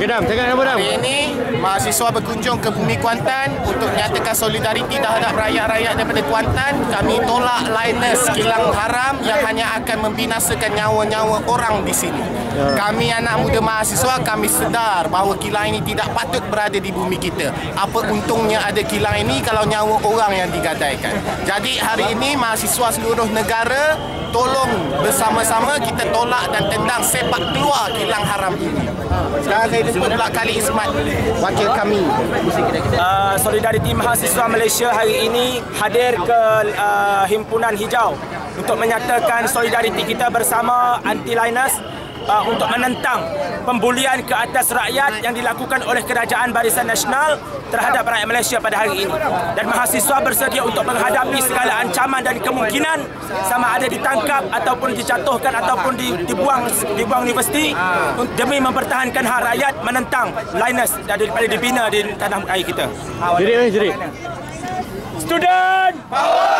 Okey, Dam, cakap apa, Dam? Hari ini mahasiswa berkunjung ke Bumi Kuantan untuk menyatakan solidariti terhadap rakyat-rakyat daripada Kuantan. Kami tolak Linus kilang haram yang hanya akan membinasakan nyawa-nyawa orang di sini. Kami anak muda mahasiswa, kami sedar bahawa kilang ini tidak patut berada di bumi kita. Apa untungnya ada kilang ini kalau nyawa orang yang digadaikan. Jadi hari ini mahasiswa seluruh negara, tolong bersama-sama kita tolak dan tendang sepak keluar kilang haram ini. Sekarang saya jemput pula Khalid Ismat, wakil kami. Solidariti Mahasiswa Malaysia hari ini hadir ke Himpunan Hijau untuk menyatakan solidariti kita bersama anti-Linus untuk menentang pembulian ke atas rakyat yang dilakukan oleh Kerajaan Barisan Nasional terhadap rakyat Malaysia pada hari ini. Dan mahasiswa bersedia untuk menghadapi segala ancaman dan kemungkinan sama ada ditangkap ataupun dijatuhkan ataupun dibuang universiti demi mempertahankan hak rakyat menentang Linus daripada dibina di tanah air kita. Jadi. Student Power!